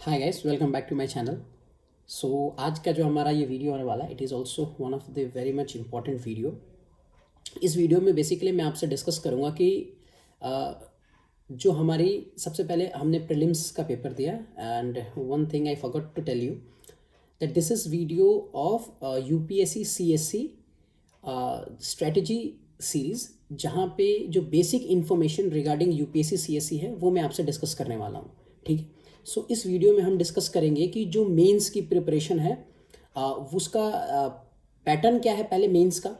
Hi guys, welcome back to my channel. So आज का जो हमारा ये वीडियो होने वाला है, it is also one of the very much important video. इस वीडियो में बेसिकली मैं आपसे डिस्कस करूँगा कि अ, जो हमारी सबसे पहले हमने प्रीलिम्स का पेपर दिया, and one thing I forgot to tell you that this is video of UPSC CSC strategy series, जहाँ पे जो basic information regarding UPSC CSC है वो मैं आपसे डिस्कस करने वाला हूँ। ठीक है। सो इस वीडियो में हम डिस्कस करेंगे कि जो मेंस की प्रिपरेशन है उसका पैटर्न क्या है, पहले मेंस का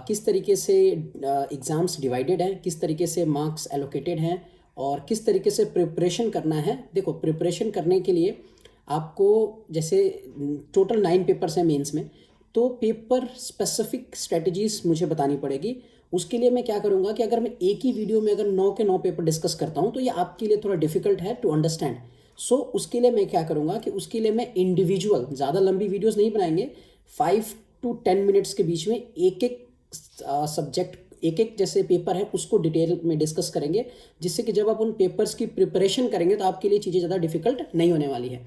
किस तरीके से एग्ज़ाम्स डिवाइडेड हैं, किस तरीके से मार्क्स एलोकेटेड हैं और किस तरीके से प्रिपरेशन करना है। देखो, प्रिपरेशन करने के लिए आपको जैसे टोटल 9 पेपर्स हैं मेंस में, तो पेपर स्पेसिफिक स्ट्रेटजीज मुझे बतानी पड़ेगी। उसके लिए मैं क्या करूँगा कि अगर मैं एक ही वीडियो में अगर 9 के 9 पेपर डिस्कस करता हूँ तो ये आपके लिए थोड़ा डिफिकल्ट है टू अंडरस्टैंड। सो उसके लिए मैं क्या करूँगा कि उसके लिए मैं इंडिविजुअल, ज़्यादा लंबी वीडियोस नहीं बनाएंगे, 5 to 10 मिनट्स के बीच में एक एक सब्जेक्ट, एक एक जैसे पेपर है उसको डिटेल में डिस्कस करेंगे, जिससे कि जब आप उन पेपर्स की प्रिपरेशन करेंगे तो आपके लिए चीज़ें ज़्यादा डिफिकल्ट नहीं होने वाली है।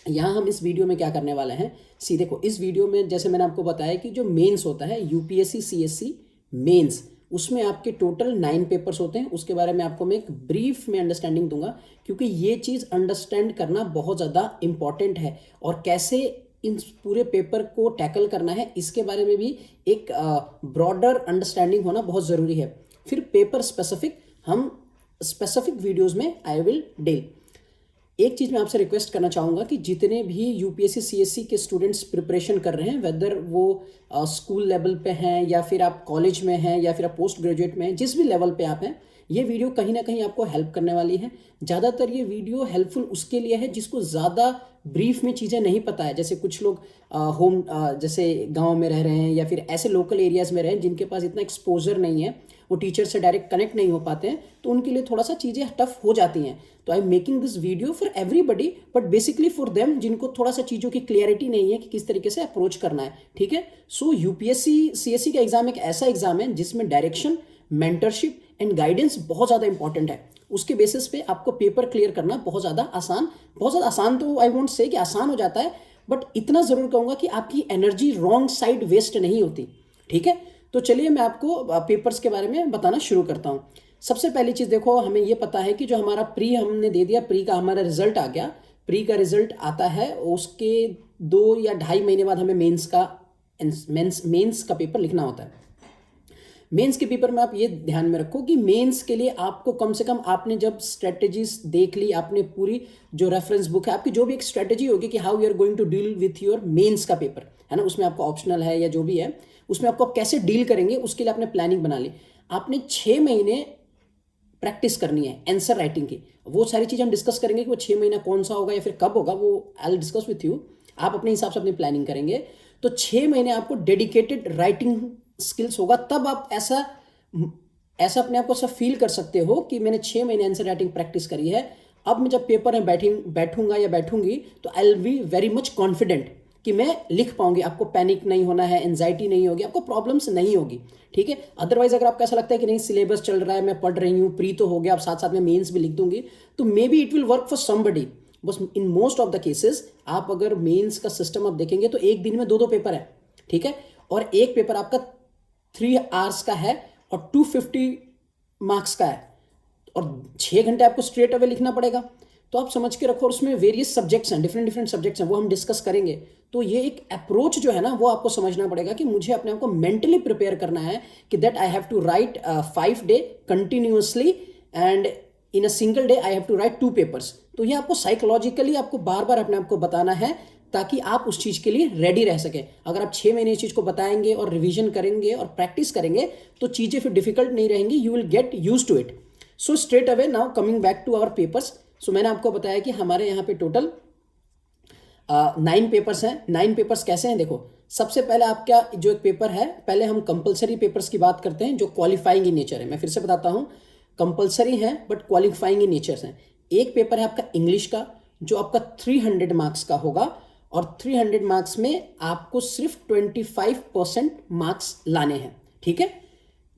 यहाँ हम इस वीडियो में क्या करने वाले हैं, सीधे देखो, इस वीडियो में जैसे मैंने आपको बताया कि जो मेंस होता है यूपीएससी सीएससी मेंस, उसमें आपके टोटल 9 पेपर्स होते हैं। उसके बारे में आपको मैं एक ब्रीफ में अंडरस्टैंडिंग दूंगा, क्योंकि ये चीज़ अंडरस्टैंड करना बहुत ज़्यादा इंपॉर्टेंट है और कैसे इन पूरे पेपर को टैकल करना है इसके बारे में भी एक ब्रॉडर अंडरस्टैंडिंग होना बहुत ज़रूरी है। फिर पेपर स्पेसिफिक हम स्पेसिफिक वीडियोज़ में आई विल डील। एक चीज़ मैं आपसे रिक्वेस्ट करना चाहूँगा कि जितने भी यूपीएससी सीएससी के स्टूडेंट्स प्रिपरेशन कर रहे हैं, वेदर वो स्कूल लेवल पे हैं या फिर आप कॉलेज में हैं या फिर आप पोस्ट ग्रेजुएट में हैं, जिस भी लेवल पे आप हैं, ये वीडियो कहीं ना कहीं आपको हेल्प करने वाली है। ज़्यादातर ये वीडियो हेल्पफुल उसके लिए है जिसको ज़्यादा ब्रीफ में चीज़ें नहीं पता है। जैसे कुछ लोग जैसे गाँव में रह रहे हैं या फिर ऐसे लोकल एरियाज़ में रहे हैं जिनके पास इतना एक्सपोजर नहीं है, वो टीचर से डायरेक्ट कनेक्ट नहीं हो पाते हैं, तो उनके लिए थोड़ा सा चीज़ें टफ हो जाती हैं। तो I am making this video for everybody, but basically for them जिनको थोड़ा सा चीज़ों की क्लियरिटी नहीं है कि किस तरीके से अप्रोच करना है। ठीक है। सो यूपीएससी सीएससी का एग्जाम एक ऐसा एग्जाम है जिसमें डायरेक्शन, मेंटरशिप एंड गाइडेंस बहुत ज़्यादा इंपॉर्टेंट है। उसके बेसिस पे आपको पेपर क्लियर करना बहुत ज़्यादा आसान तो आई वोंट से कि आसान हो जाता है, बट इतना ज़रूर कहूँगा कि आपकी एनर्जी रॉन्ग साइड वेस्ट नहीं होती। ठीक है। तो चलिए मैं आपको पेपर्स के बारे में बताना शुरू करता हूँ। सबसे पहली चीज़ देखो, हमें ये पता है कि जो हमारा प्री हमने दे दिया, प्री का हमारा रिजल्ट आ गया। प्री का रिजल्ट आता है, उसके 2 या ढाई महीने बाद हमें मेंस का पेपर लिखना होता है। मेंस के पेपर में आप ये ध्यान में रखो कि मेंस के लिए आपको कम से कम, आपने जब स्ट्रेटेजीज देख ली, आपने पूरी जो रेफरेंस बुक है, आपकी जो भी एक स्ट्रेटेजी होगी कि how you are going to deal with your mains का पेपर है ना, उसमें आपको ऑप्शनल है या जो भी है, उसमें आपको आप कैसे डील करेंगे उसके लिए आपने प्लानिंग बना ली। आपने 6 महीने प्रैक्टिस करनी है आंसर राइटिंग की। वो सारी चीज़ हम डिस्कस करेंगे कि वो 6 महीना कौन सा होगा या फिर कब होगा, वो I will discuss with you. आप अपने हिसाब से अपनी प्लानिंग करेंगे। तो 6 महीने आपको डेडिकेटेड राइटिंग स्किल्स होगा, तब आप ऐसा ऐसा अपने आप को सब फील कर सकते हो कि मैंने 6 महीने आंसर राइटिंग प्रैक्टिस करी है। अब मैं जब पेपर में बैठूंगा या बैठूंगी तो I will be very much confident कि मैं लिख पाऊंगी। आपको पैनिक नहीं होना है, एंजाइटी नहीं होगी, आपको प्रॉब्लम्स नहीं होगी। ठीक है। अदरवाइज अगर आपको ऐसा लगता है कि नहीं सिलेबस चल रहा है, मैं पढ़ रही हूँ, प्री तो हो गया, अब साथ साथ में मेंस भी लिख दूंगी, तो may be it will work for somebody. बस in most of the cases आप अगर मेंस का सिस्टम आप देखेंगे तो एक दिन में 2-2 पेपर है। ठीक है। और एक पेपर आपका 3 आवर्स का है और 250 मार्क्स का है, और 6 घंटे आपको स्ट्रेट अवे लिखना पड़ेगा। तो आप समझ के रखो, उसमें वेरियस सब्जेक्ट्स हैं, डिफरेंट डिफरेंट सब्जेक्ट्स हैं, वो हम डिस्कस करेंगे। तो ये एक अप्रोच जो है ना, वो आपको समझना पड़ेगा कि मुझे अपने आप को मेंटली प्रिपेयर करना है कि that I have to write 5 day continuously, and in a single day I have to write 2 papers. तो ये आपको साइकोलॉजिकली आपको बार बार अपने आप को बताना है ताकि आप उस चीज़ के लिए रेडी रह सके। अगर आप 6 महीने इस चीज़ को बताएंगे और रिवीजन करेंगे और प्रैक्टिस करेंगे तो चीज़ें फिर डिफिकल्ट नहीं रहेंगी, you will get use to it. So straight away now coming back to our papers. So मैंने आपको बताया कि हमारे यहाँ पे टोटल 9 पेपर्स हैं। 9 पेपर्स कैसे हैं, देखो, सबसे पहले आपका जो एक पेपर है, पहले हम कंपलसरी पेपर्स की बात करते हैं जो क्वालिफाइंग इन नेचर है। मैं फिर से बताता हूँ, कंपलसरी है बट क्वालिफाइंग इन नेचर हैं। एक पेपर है आपका इंग्लिश का, जो आपका 300 मार्क्स का होगा, और 300 मार्क्स में आपको सिर्फ 25% मार्क्स लाने हैं। ठीक है।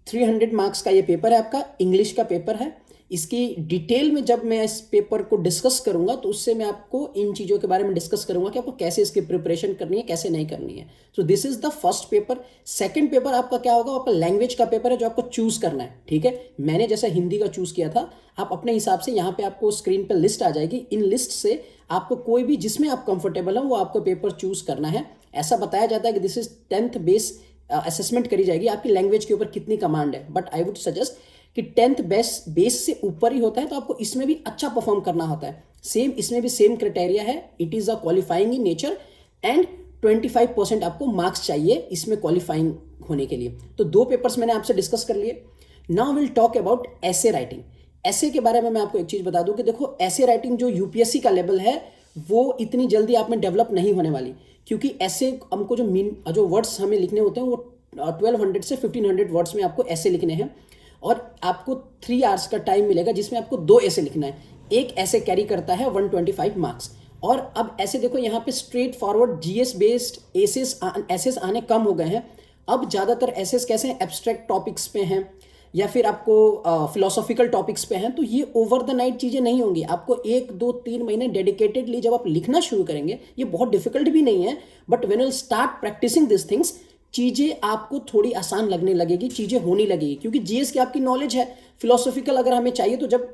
300 मार्क्स का ये पेपर है, आपका इंग्लिश का पेपर है। इसकी डिटेल में जब मैं इस पेपर को डिस्कस करूंगा तो उससे मैं आपको इन चीज़ों के बारे में डिस्कस करूंगा कि आपको कैसे इसकी प्रिपरेशन करनी है, कैसे नहीं करनी है। So this is the first paper. Second paper आपका क्या होगा, आपका लैंग्वेज का पेपर है जो आपको चूज करना है, ठीक है। मैंने जैसे हिंदी का चूज किया था, आप अपने हिसाब से यहाँ पे आपको स्क्रीन पर लिस्ट आ जाएगी, इन लिस्ट से आपको कोई भी जिसमें आप कंफर्टेबल हो वो आपको पेपर चूज करना है। ऐसा बताया जाता है कि this is 10th base assessment करी जाएगी आपकी लैंग्वेज के ऊपर कितनी कमांड है, बट आई वुड सजेस्ट कि 10th बेस से ऊपर ही होता है, तो आपको इसमें भी अच्छा परफॉर्म करना होता है। सेम इसमें भी सेम क्राइटेरिया है, it is a qualifying in nature and 25% आपको मार्क्स चाहिए इसमें क्वालिफाइंग होने के लिए। तो 2 पेपर्स मैंने आपसे डिस्कस कर लिए। नाउ विल टॉक अबाउट ऐसे राइटिंग। ऐसे के बारे में मैं आपको एक चीज़ बता दूं कि देखो, ऐसे राइटिंग जो यूपीएससी का लेवल है वो इतनी जल्दी आप में डेवलप नहीं होने वाली, क्योंकि ऐसे हमको जो वर्ड्स हमें लिखने होते हैं वो 1200 से 1500 वर्ड्स में आपको ऐसे लिखने हैं, और आपको 3 आवर्स का टाइम मिलेगा जिसमें आपको 2 ऐसे लिखना है। एक ऐसे कैरी करता है 125 मार्क्स। और अब ऐसे देखो, यहाँ पे straight forward GS based essays आने कम हो गए हैं। अब ज़्यादातर एसेस कैसे हैं, एब्स्ट्रैक्ट टॉपिक्स पे हैं या फिर आपको फिलोसॉफिकल टॉपिक्स पे हैं। तो ये ओवर द नाइट चीज़ें नहीं होंगी, आपको 1 2 3 महीने डेडिकेटेडली जब आप लिखना शुरू करेंगे, ये बहुत डिफिकल्ट भी नहीं है, but when you start practising this things, चीज़ें आपको थोड़ी आसान लगने लगेगी, चीज़ें होने लगेगी, क्योंकि जीएस की आपकी नॉलेज है। फिलोसॉफिकल अगर हमें चाहिए तो जब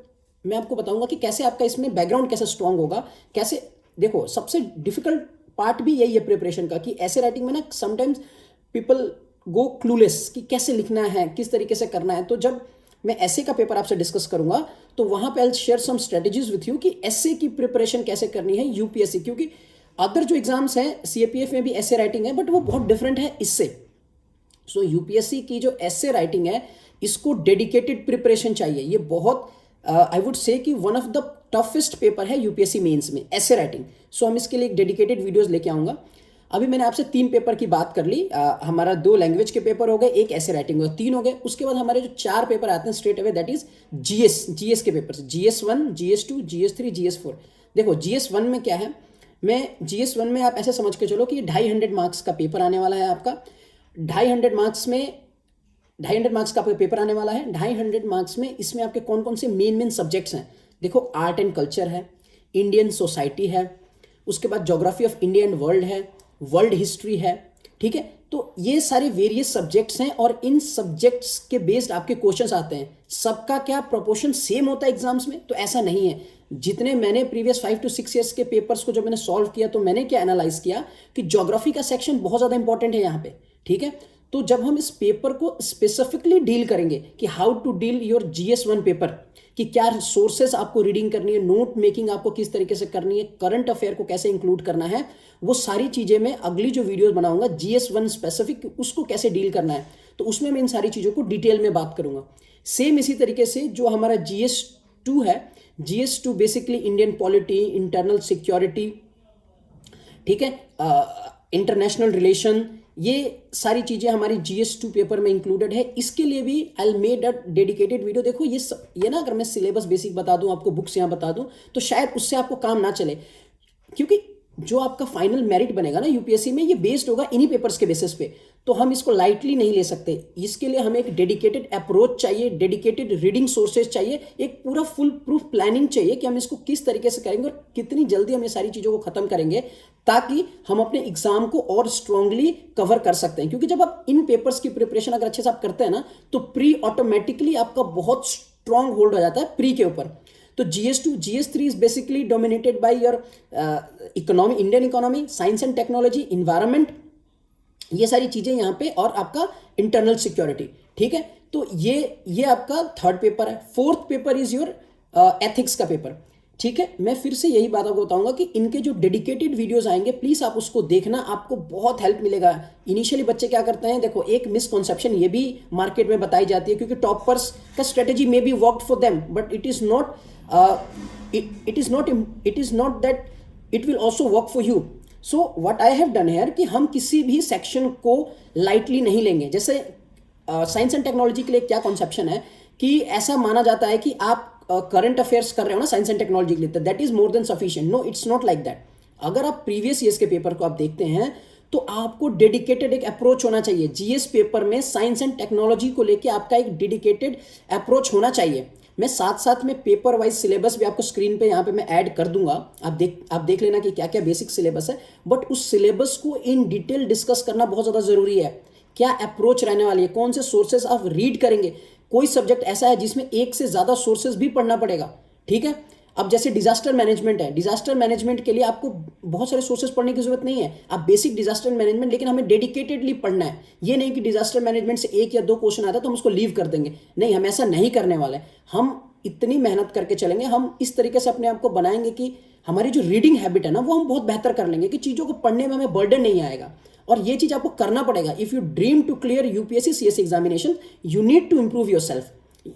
मैं आपको बताऊंगा कि कैसे आपका इसमें बैकग्राउंड कैसे स्ट्रांग होगा, कैसे, देखो सबसे डिफिकल्ट पार्ट भी यही है प्रिपरेशन का, कि ऐसे राइटिंग में ना समटाइम्स पीपल गो क्लूलेस कि कैसे लिखना है, किस तरीके से करना है। तो जब मैं ऐसे का पेपर आपसे डिस्कस करूंगा तो वहां पे I will share some strategies with you कि ऐसे की प्रिपरेशन कैसे करनी है यूपीएससी, क्योंकि अदर जो एग्जाम्स हैं सीएपीएफ में भी ऐसे राइटिंग है, बट वो बहुत डिफरेंट है इससे। सो यूपीएससी की जो ऐसे राइटिंग है, इसको डेडिकेटेड प्रिपरेशन चाहिए। ये बहुत आई वुड से कि one of the toughest paper है यूपीएससी मेंस में, ऐसे राइटिंग। सो हम इसके लिए एक डेडिकेटेड वीडियोस लेके आऊँगा। अभी मैंने आपसे 3 पेपर की बात कर ली, हमारा 2 लैंग्वेज के पेपर हो गए, 1 ऐसे राइटिंग हो गए, 3 हो गए। उसके बाद हमारे जो 4 पेपर आते हैं straight away, that is GS के paper, GS1, GS2, GS3, GS4। देखो GS1 में क्या है, GS1 में आप ऐसे समझ के चलो कि 250 मार्क्स का पेपर आने वाला है आपका। 250 मार्क्स का आपका पेपर आने वाला है। 250 मार्क्स में इसमें आपके कौन कौन से मेन सब्जेक्ट्स हैं, देखो आर्ट एंड कल्चर है, इंडियन सोसाइटी है, उसके बाद geography of India and world है, वर्ल्ड हिस्ट्री है, ठीक है। तो ये सारे वेरियस सब्जेक्ट्स हैं और इन सब्जेक्ट्स के बेस्ड आपके क्वेश्चंस आते हैं। सबका क्या प्रोपोर्शन सेम होता है एग्जाम्स में, तो ऐसा नहीं है। जितने मैंने प्रीवियस 5 to 6 ईयर्स के पेपर्स को जब मैंने सॉल्व किया तो मैंने क्या एनालाइज किया कि ज्योग्राफी का सेक्शन बहुत ज़्यादा इंपॉर्टेंट है यहाँ पे, ठीक है। तो जब हम इस पेपर को स्पेसिफिकली डील करेंगे कि how to deal your GS1 paper, कि क्या सोर्सेस आपको रीडिंग करनी है, नोट मेकिंग आपको किस तरीके से करनी है, करंट अफेयर को कैसे इंक्लूड करना है, वो सारी चीज़ें मैं अगली जो वीडियोस बनाऊंगा GS1 स्पेसिफिक, उसको कैसे डील करना है, तो उसमें मैं इन सारी चीज़ों को डिटेल में बात करूंगा। सेम इसी तरीके से जो हमारा GS2 है, GS2 basically Indian polity, internal security, ठीक है, इंटरनेशनल रिलेशन, ये सारी चीज़ें हमारी GS2 पेपर में इंक्लूडेड है। इसके लिए भी I made a dedicated video. देखो ये ना, अगर मैं सिलेबस बेसिक बता दूं आपको, बुक्स यहाँ बता दूं, तो शायद उससे आपको काम ना चले, क्योंकि जो आपका फाइनल मेरिट बनेगा ना यूपीएससी में, ये बेस्ड होगा इन्हीं पेपर्स के बेसिस पे। तो हम इसको लाइटली नहीं ले सकते। इसके लिए हमें एक डेडिकेटेड अप्रोच चाहिए, डेडिकेटेड रीडिंग सोर्सेज चाहिए, एक पूरा फुल प्रूफ प्लानिंग चाहिए कि हम इसको किस तरीके से करेंगे और कितनी जल्दी हम ये सारी चीज़ों को खत्म करेंगे, ताकि हम अपने एग्जाम को और स्ट्रांगली कवर कर सकते हैं। क्योंकि जब आप इन पेपर्स की प्रिपरेशन अगर अच्छे से आप करते हैं ना, तो प्री ऑटोमेटिकली आपका बहुत स्ट्रांग होल्ड हो जाता है प्री के ऊपर। तो GS2, GS3 is basically dominated by your economy, Indian economy, science and technology, environment, ये सारी चीजें यहाँ पे, और आपका इंटरनल सिक्योरिटी, ठीक है। तो ये आपका 3rd पेपर है। 4th paper is your ethics का पेपर, ठीक है। मैं फिर से यही बात आपको बताऊंगा कि इनके जो डेडिकेटेड वीडियोस आएंगे, प्लीज आप उसको देखना, आपको बहुत हेल्प मिलेगा। इनिशियली बच्चे क्या करते हैं, देखो एक मिसकॉन्सेप्शन ये भी मार्केट में बताई जाती है, क्योंकि टॉपर्स का strategy may be worked for them, but it is not that it will also work for you. So what I have done here कि हम किसी भी सेक्शन को लाइटली नहीं लेंगे। जैसे साइंस एंड टेक्नोलॉजी के लिए क्या कॉन्सेप्शन है कि ऐसा माना जाता है कि आप करंट अफेयर्स कर रहे हो ना साइंस एंड टेक्नोलॉजी के लिए, that is more than sufficient. No, it's not like that. अगर आप प्रीवियस ईयर्स के पेपर को आप देखते हैं तो आपको डेडिकेटेड एक अप्रोच होना चाहिए। जीएस पेपर में साइंस एंड टेक्नोलॉजी को लेके आपका एक डेडिकेटेड अप्रोच होना चाहिए। मैं साथ साथ में पेपर वाइज सिलेबस भी आपको स्क्रीन पे यहाँ पे मैं ऐड कर दूंगा। आप देख लेना कि क्या क्या बेसिक सिलेबस है, बट उस सिलेबस को इन डिटेल डिस्कस करना बहुत ज़्यादा ज़रूरी है। क्या अप्रोच रहने वाली है, कौन से सोर्सेज आप रीड करेंगे। कोई सब्जेक्ट ऐसा है जिसमें एक से ज़्यादा सोर्सेज भी पढ़ना पड़ेगा, ठीक है। अब जैसे डिजास्टर मैनेजमेंट है, डिजास्टर मैनेजमेंट के लिए आपको बहुत सारे सोर्सेज पढ़ने की जरूरत नहीं है, आप बेसिक डिजास्टर मैनेजमेंट, लेकिन हमें डेडिकेटेडली पढ़ना है। ये नहीं कि डिजास्टर मैनेजमेंट से 1 या 2 क्वेश्चन आता है तो हम उसको लीव कर देंगे, नहीं, हम ऐसा नहीं करने वाले। हम इतनी मेहनत करके चलेंगे, हम इस तरीके से अपने आप को बनाएंगे कि हमारी जो रीडिंग हैबिट है ना वो हम बहुत बेहतर कर लेंगे, कि चीज़ों को पढ़ने में हमें बर्डन नहीं आएगा। और ये चीज़ आपको करना पड़ेगा। If you dream to clear UPSC CSC examination, you need to improve yourself.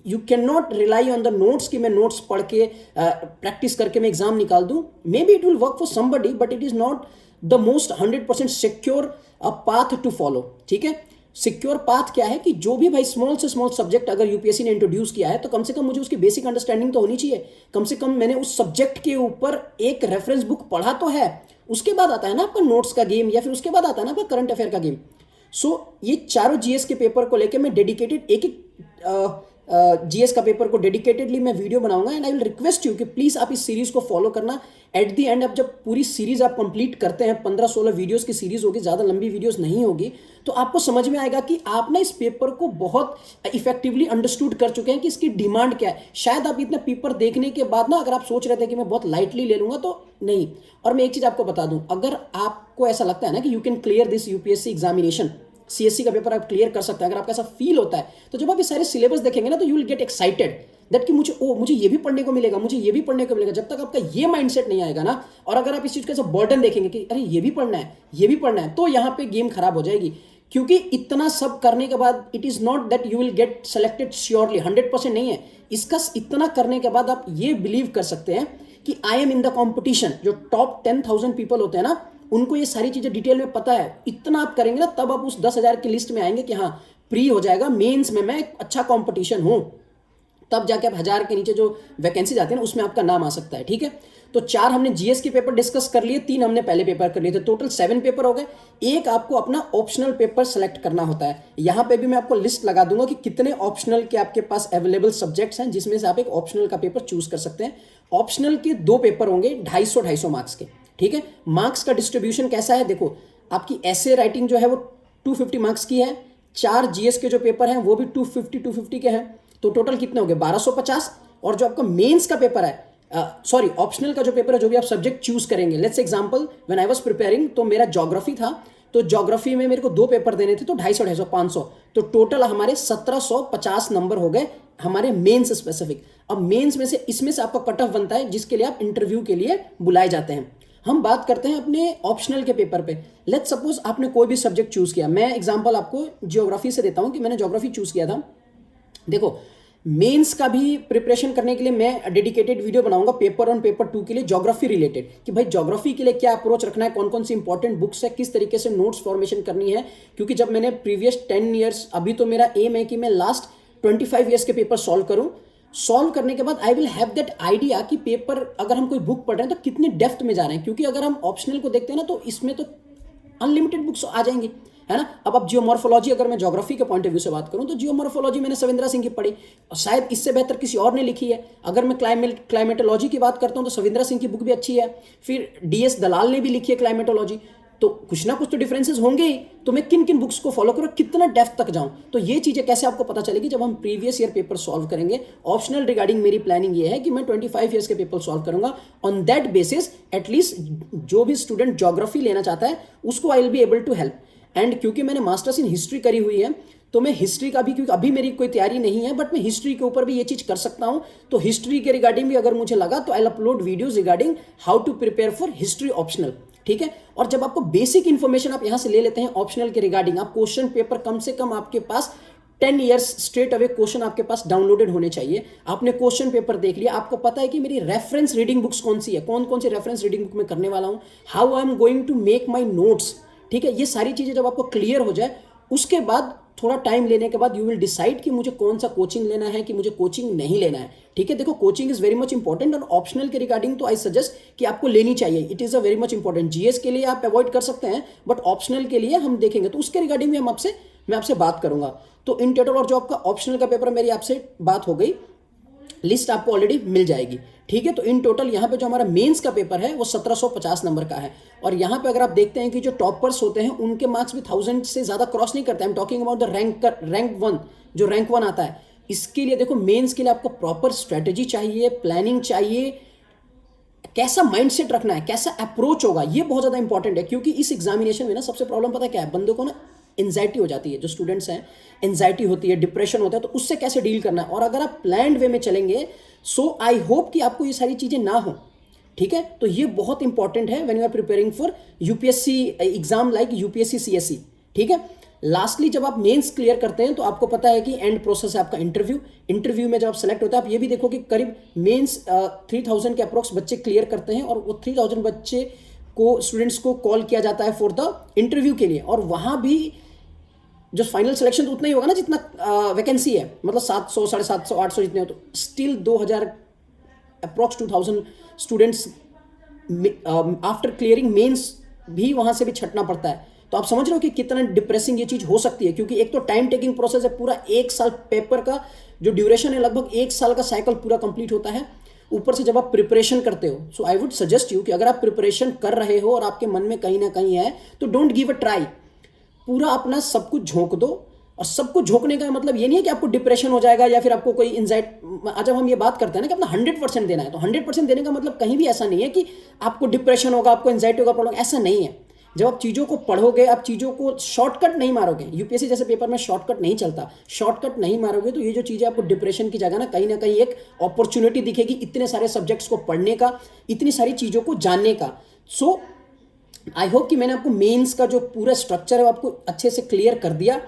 You can not rely on the notes कि मैं नोट्स पढ़ के प्रैक्टिस करके मैं एग्जाम निकाल दूं। May B it will work for somebody, but it is not the most 100% secure path to follow, ठीक है। सिक्योर पाथ क्या है कि जो भी भाई स्मॉल से स्मॉल सब्जेक्ट अगर यूपीएससी ने इंट्रोड्यूस किया है तो कम से कम मुझे उसकी बेसिक अंडरस्टैंडिंग तो होनी चाहिए। कम से कम मैंने उस सब्जेक्ट के ऊपर एक रेफरेंस बुक पढ़ा तो है। उसके बाद आता है ना आपका नोट्स का गेम, या फिर उसके बाद आता है ना आपका करंट अफेयर का गेम। सो ये चारों जीएस के पेपर को लेकर मैं डेडिकेटेड एक जीएस का पेपर को डेडिकेटेडली मैं वीडियो बनाऊंगा। And I will request you कि प्लीज़ आप इस सीरीज़ को फॉलो करना। एट द एंड अब जब पूरी सीरीज़ आप कंप्लीट करते हैं, 15-16 वीडियोस की सीरीज़ होगी, ज़्यादा लंबी वीडियोस नहीं होगी, तो आपको समझ में आएगा कि आप ना इस पेपर को बहुत इफेक्टिवली अंडरस्टूड कर चुके हैं कि इसकी डिमांड क्या है। शायद आप इतना पेपर देखने के बाद ना अगर आप सोच रहे थे कि मैं बहुत लाइटली ले लूँगा, तो नहीं। और मैं एक चीज़ आपको बता दूँ, अगर आपको ऐसा लगता है ना कि you can clear this UPSC examination, CSC का पेपर आप क्लियर कर सकते हैं, अगर आपको ऐसा फील होता है, तो जब आप ये सारे सिलेबस देखेंगे ना तो you will get excited that कि मुझे ये भी पढ़ने को मिलेगा, मुझे ये भी पढ़ने को मिलेगा। जब तक आपका ये माइंडसेट नहीं आएगा ना, और अगर आप इस चीज़ का ऐसा बर्डन देखेंगे कि अरे ये भी पढ़ना है, ये भी पढ़ना है, तो यहाँ पे गेम खराब हो जाएगी। क्योंकि इतना सब करने के बाद it is not that you will get selected surely, 100% नहीं है। इसका इतना करने के बाद आप ये बिलीव कर सकते हैं कि I am in the competition. जो टॉप 10,000 पीपल होते हैं ना, उनको ये सारी चीज़ें डिटेल में पता है। इतना आप करेंगे ना, तब आप उस 10,000 की लिस्ट में आएंगे कि हाँ प्री हो जाएगा, मेंस में मैं एक अच्छा कंपटीशन हूँ। तब जाके आप 1000 के नीचे जो वैकेंसी जाती है ना, उसमें आपका नाम आ सकता है, ठीक है। तो 4 हमने जीएस के पेपर डिस्कस कर लिए, 3 हमने पहले पेपर कर लिए थे, टोटल 7 पेपर हो गए। एक आपको अपना ऑप्शनल पेपर सेलेक्ट करना होता है। यहाँ पे भी मैं आपको लिस्ट लगा दूंगा कि कितने ऑप्शनल के आपके पास अवेलेबल सब्जेक्ट्स हैं, जिसमें से आप एक ऑप्शनल का पेपर चूज कर सकते हैं। ऑप्शनल के 2 पेपर होंगे 250 मार्क्स के, ठीक है। मार्क्स का डिस्ट्रीब्यूशन कैसा है, देखो आपकी ऐसे राइटिंग जो है वो 250 मार्क्स की है। 4 जीएस के जो पेपर हैं वो भी 250 के हैं। तो टोटल कितने हो गए 1250। और जो आपका मेंस का पेपर है, सॉरी ऑप्शनल का जो पेपर है, जो भी आप सब्जेक्ट चूज करेंगे, let's example when I was preparing, तो मेरा ज्योग्राफी था, तो ज्योग्राफी में मेरे को 2 पेपर देने थे, तो 250, 500, तो टोटल हमारे 1750 नंबर हो गए हमारे मेंस स्पेसिफिक। अब मेंस में से इसमें से आपका कट ऑफ बनता है जिसके लिए आप इंटरव्यू के लिए बुलाए जाते हैं। हम बात करते हैं अपने ऑप्शनल के पेपर पे। लेट्स सपोज आपने कोई भी सब्जेक्ट चूज किया। मैं एग्जांपल आपको ज्योग्राफी से देता हूं कि मैंने ज्योग्राफी चूज किया था। देखो मेंस का भी प्रिपरेशन करने के लिए मैं डेडिकेटेड वीडियो बनाऊंगा पेपर 1 पेपर 2 के लिए ज्योग्राफी रिलेटेड, कि भाई ज्योग्राफी के लिए क्या अप्रोच रखना है, कौन कौन सी इंपॉर्टेंट बुक्स है, किस तरीके से नोट्स फॉर्मेशन करनी है। क्योंकि जब मैंने प्रीवियस 10 ईयर्स, अभी तो मेरा एम है कि मैं लास्ट 25 ईयर्स के पेपर सॉल्व करूं। सॉल्व करने के बाद I will have that idea कि पेपर अगर हम कोई बुक पढ़ रहे हैं तो कितनी डेप्थ में जा रहे हैं। क्योंकि अगर हम ऑप्शनल को देखते हैं ना, तो इसमें तो अनलिमिटेड बुक्स आ जाएंगी, है ना। अब जियोमॉर्फोलॉजी, अगर मैं ज्योग्राफी के पॉइंट ऑफ व्यू से बात करूं, तो जियोमॉर्फोलॉजी मैंने सविंद्रा सिंह की पढ़ी, शायद इससे बेहतर किसी और ने लिखी है। अगर मैं क्लाइमेटोलॉजी की बात करता हूं तो सविंद्रा सिंह की बुक भी अच्छी है। फिर डीएस दलाल ने भी लिखी है क्लाइमेटोलॉजी। तो कुछ ना कुछ तो डिफरेंसेस होंगे ही। तो मैं किन किन बुक्स को फॉलो करूँ, कितना डेप्थ तक जाऊं, तो ये चीज़ें कैसे आपको पता चलेगी जब हम प्रीवियस ईयर पेपर सॉल्व करेंगे। ऑप्शनल रिगार्डिंग मेरी प्लानिंग ये है कि मैं 25 ईयर्स के पेपर सॉल्व करूंगा। ऑन दैट बेसिस एटलीस्ट जो भी स्टूडेंट ज्योग्राफी लेना चाहता है उसको I will be able to help. And क्योंकि मैंने मास्टर्स इन हिस्ट्री करी हुई है, तो मैं हिस्ट्री का भी, क्योंकि अभी मेरी कोई तैयारी नहीं है, बट मैं हिस्ट्री के ऊपर भी ये चीज़ कर सकता हूं। तो हिस्ट्री के रिगार्डिंग भी अगर मुझे लगा तो I will upload videos regarding how to prepare for history optional, ठीक है। और जब आपको बेसिक इन्फॉर्मेशन आप यहां से ले लेते हैं ऑप्शनल के रिगार्डिंग, आप क्वेश्चन पेपर कम से कम आपके पास 10 ईयर्स स्ट्रेट अवे क्वेश्चन आपके पास डाउनलोडेड होने चाहिए। आपने क्वेश्चन पेपर देख लिया, आपको पता है कि मेरी रेफरेंस रीडिंग बुक्स कौन सी है, कौन कौन सी रेफरेंस रीडिंग बुक में करने वाला हूं, how I am going to make my notes, ठीक है। ये सारी चीज़ें जब आपको क्लियर हो जाए, उसके बाद थोड़ा टाइम लेने के बाद यू विल डिसाइड कि मुझे कौन सा कोचिंग लेना है कि मुझे कोचिंग नहीं लेना है, ठीक है। देखो coaching is very much important, और ऑप्शनल के रिगार्डिंग तो आई सजेस्ट कि आपको लेनी चाहिए। It is a very much important. GS के लिए आप अवॉइड कर सकते हैं, बट ऑप्शनल के लिए हम देखेंगे तो उसके रिगार्डिंग भी मैं आपसे बात करूंगा। तो इन टोटल, और जो आपका ऑप्शनल का पेपर मेरी आपसे बात हो गई, लिस्ट आपको ऑलरेडी मिल जाएगी, ठीक है। तो इन टोटल यहाँ पे जो हमारा मेंस का पेपर है वो 1750 नंबर का है। और यहाँ पे अगर आप देखते हैं कि जो टॉपर्स होते हैं उनके मार्क्स भी 1000 से ज़्यादा क्रॉस नहीं करते। I am talking about the rank one, जो रैंक वन आता है। इसके लिए देखो, मेंस के लिए आपको प्रॉपर स्ट्रेटेजी चाहिए, प्लानिंग चाहिए, कैसा माइंडसेट रखना है, कैसा अप्रोच होगा, ये बहुत ज़्यादा इंपॉर्टेंट है। क्योंकि इस एग्जामिनेशन में ना सबसे प्रॉब्लम पता है क्या है, बंदों को ना एंजाइटी हो जाती है। जो स्टूडेंट्स हैं, एंजाइटी होती है, डिप्रेशन होता है, तो उससे कैसे डील करना है। और अगर आप प्लान्ड वे में चलेंगे, सो आई होप कि आपको ये सारी चीज़ें ना हो, ठीक है। तो ये बहुत इंपॉर्टेंट है when you are preparing for UPSC exam like UPSC CSC, ठीक है। लास्टली जब आप मेंस क्लियर करते हैं तो आपको पता है कि एंड प्रोसेस है आपका इंटरव्यू में जब आप सेलेक्ट होते हैं, आप ये भी देखो कि करीब मेंस 3000 के अप्रोक्स बच्चे क्लियर करते हैं, और वो 3000 बच्चे को, स्टूडेंट्स को कॉल किया जाता है फॉर द इंटरव्यू के लिए। और वहाँ भी जो फाइनल सिलेक्शन तो उतना ही होगा ना जितना वैकेंसी है, मतलब 700, 750, 800 जितने हो, तो still 2000 approx 2000 students after clearing mains भी वहाँ से भी छटना पड़ता है। तो आप समझ रहे हो कि कितना डिप्रेसिंग ये चीज़ हो सकती है। क्योंकि एक तो टाइम टेकिंग प्रोसेस है, पूरा 1 साल पेपर का जो ड्यूरेशन है, लगभग 1 साल का साइकिल पूरा कंप्लीट होता है। ऊपर से जब आप प्रिपरेशन करते हो, सो आई वुड सजेस्ट यू कि अगर आप प्रिपरेशन कर रहे हो और आपके मन में कहीं ना कहीं है, तो डोंट गिव अ ट्राई, पूरा अपना सब कुछ झोंक दो। और सब कुछ झोंकने का मतलब ये नहीं है कि आपको डिप्रेशन हो जाएगा या फिर आपको कोई इंजाइटी। जब हम ये बात करते हैं ना कि अपना 100% देना है, तो 100% देने का मतलब कहीं भी ऐसा नहीं है कि आपको डिप्रेशन होगा, आपको एंजाइटी होगा, प्रॉब्लम, ऐसा नहीं है। जब आप चीज़ों को पढ़ोगे, आप चीज़ों को शॉर्टकट नहीं मारोगे, यूपीएससी जैसे पेपर में शॉर्टकट नहीं चलता, शॉर्टकट नहीं मारोगे, तो ये जो चीज़ें आपको डिप्रेशन की जगह ना कहीं एक अपॉर्चुनिटी दिखेगी इतने सारे सब्जेक्ट्स को पढ़ने का, इतनी सारी चीज़ों को जानने का। सो आई होप कि मैंने आपको मेंस का जो पूरा स्ट्रक्चर है वो आपको अच्छे से क्लियर कर दिया।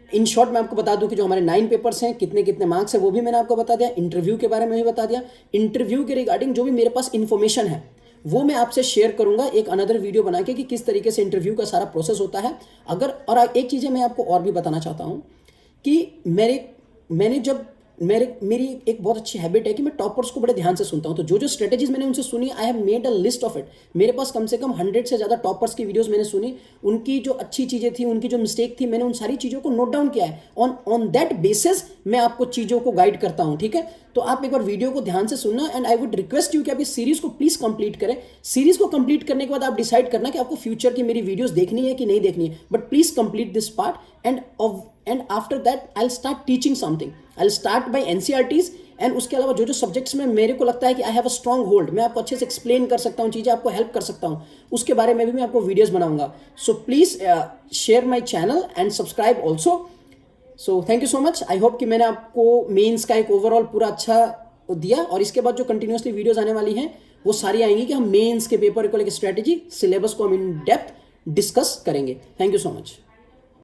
इन शॉर्ट मैं आपको बता दूं कि जो हमारे 9 पेपर्स हैं, कितने कितने मार्क्स है, वो भी मैंने आपको बता दिया। इंटरव्यू के बारे में भी बता दिया। इंटरव्यू के रिगार्डिंग जो भी मेरे पास इन्फॉर्मेशन है वो मैं आपसे शेयर करूंगा एक अनदर वीडियो बना के, कि किस तरीके से इंटरव्यू का सारा प्रोसेस होता है। अगर, और एक चीज़ें मैं आपको और भी बताना चाहता हूँ कि मेरी एक बहुत अच्छी हैबिट है कि मैं टॉपर्स को बड़े ध्यान से सुनता हूं। तो जो स्ट्रेटेजीज मैंने उनसे सुनी, I have made a list of it. मेरे पास कम से कम 100 से ज़्यादा टॉपर्स की वीडियोस मैंने सुनी, उनकी जो अच्छी चीज़ें थी, उनकी जो मिस्टेक थी, मैंने उन सारी चीज़ों को नोट डाउन किया है। ऑन दैट बेसिस मैं आपको चीज़ों को गाइड करता हूँ, ठीक है। तो आप एक बार वीडियो को ध्यान से सुनना, and I would request you कि आप इस सीरीज़ को प्लीज़ कंप्लीट करें। सीरीज़ को कंप्लीट करने के बाद आप डिसाइड करना कि आपको फ्यूचर की मेरी वीडियोज़ देखनी है कि नहीं देखनी है, but please complete this part, and after that I will start teaching something. I will start by NCERTs, and उसके अलावा जो सब्जेक्ट्स में मेरे को लगता है कि I have a strong hold, मैं आपको अच्छे से एक्सप्लेन कर सकता हूँ, चीज़ें आपको हेल्प कर सकता हूँ, उसके बारे में भी मैं आपको वीडियोज़ बनाऊंगा। So please share my channel and subscribe also. So thank you so much. I hope कि मैंने आपको मेंस का एक ओवरऑल पूरा अच्छा दिया, और इसके बाद जो कंटिन्यूसली वीडियोस आने वाली हैं वो सारी आएंगी कि हम मेंस के पेपर को लेकर स्ट्रेटेजी, सिलेबस को हम इन डेप्थ डिस्कस करेंगे। Thank you so much.